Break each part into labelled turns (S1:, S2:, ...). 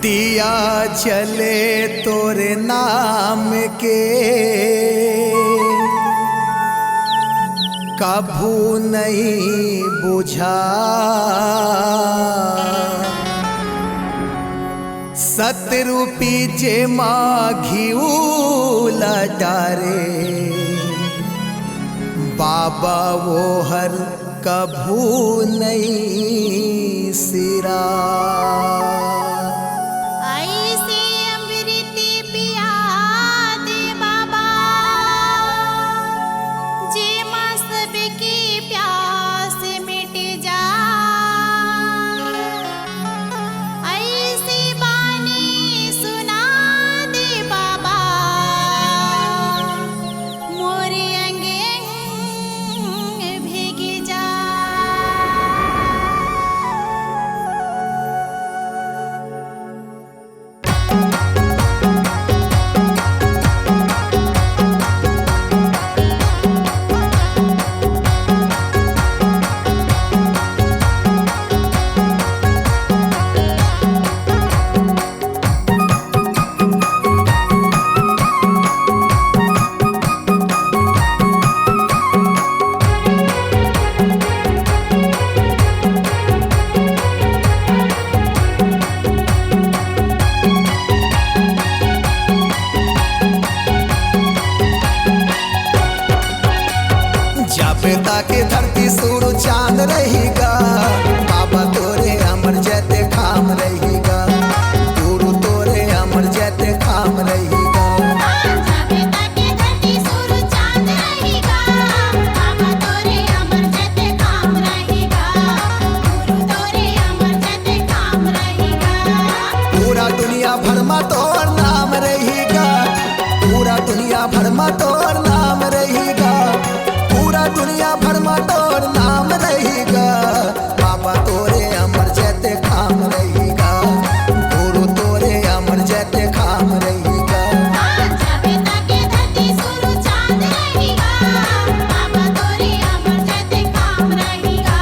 S1: दिया जले तोरे नाम के कभू नहीं बुझा। सतरूपी जे माघिऊ लटारे बाबा वो हर कभू नहीं सिरा। पिता के धरती सूरज चांद रहेगा बाबा तोरे अमर जैते खाम रहेगा। गुरु तोरे अमर जैते खाम रहेगा।
S2: पिता के धरती सूरज चांद रहेगा बाबा तोरे अमर जैते खाम रहेगा। गुरु तोरे अमर जैते खाम रहेगा।
S1: पूरा दुनिया भर में तोर नाम रहेगा। पूरा दुनिया भर में तोर नाम रहेगा। पूरा दुनिया भर में तोर नाम रहेगा। बाबा तोरे अमर जैते खाम रहेगा। गुरु तोरे अमर जैते खाम रहेगा।
S2: पिता के धरती सूरज चांद रहेगा बाबा तोरे अमर जैते खाम रहेगा।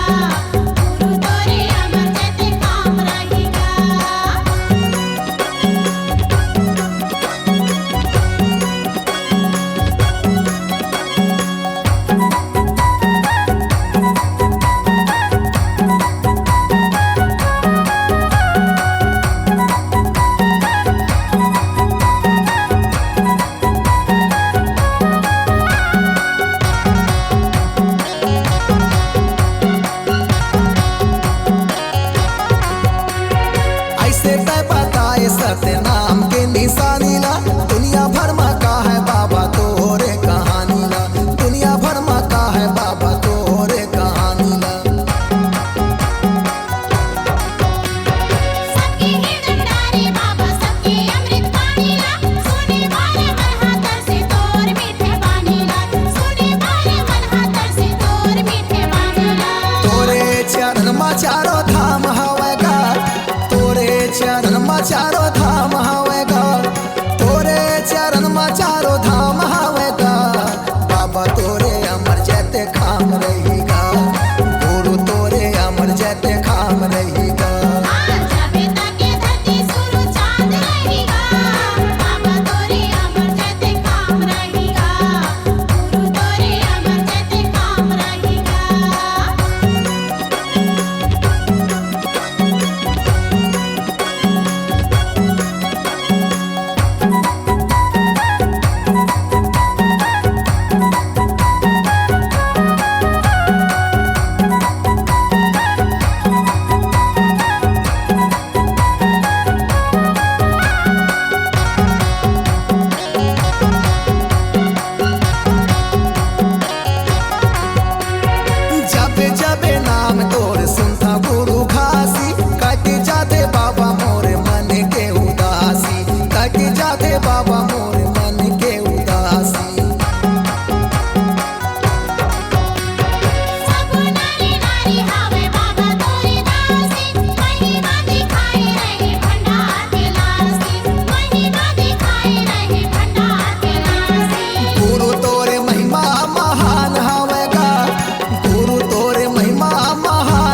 S2: गुरु तोरे अमर जैते खाम रहेगा।
S1: सत्य नाम के निशानी ला दुनिया भर में का है बाबा तोरे कहानी ला। दुनिया भर में का है बाबा तोरे कहानी ला।
S2: सबके हृदय बाबा सबके अमृत पानी ला। सुने वाले मन हाथर से तोर मीठे पानी ला। सुने वाले मन हाथर से तोर मीठे पानी ला।
S1: तोरे चरण में चारों धाम हवेगा। तोरे चरण में चारों धाम हवेगा। तोरे चरण में चारों धाम हवेगा। बाबा तोरे अमर जैते खाम रहेगा। गुरु तोरे अमर जैते खाम रहेगा।
S2: पिता के धरती सूरज चांद रहेगा बाबा तोरे अमर जैते खाम रहेगा। गुरु तोरे अमर जैते खाम रहेगा।
S1: जब जब नाम तोर सुनता गुरु खासी कट जाते बाबा मोर मन के उदासी। कट जाते बाबा मोर मन के उदासी।
S2: सब नारी नारी हावे बाबा तोरे दासी। महिमा दिखाई रहे भंडार के लासी। महिमा दिखाई रहे भंडार के लासी।
S1: गुरु तोरे महिमा महान हवेगा। गुरु तोरे महिमा महान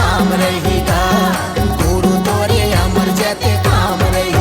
S1: काम रहेगा, गुरु तोरे अमर जैते काम रहेगा।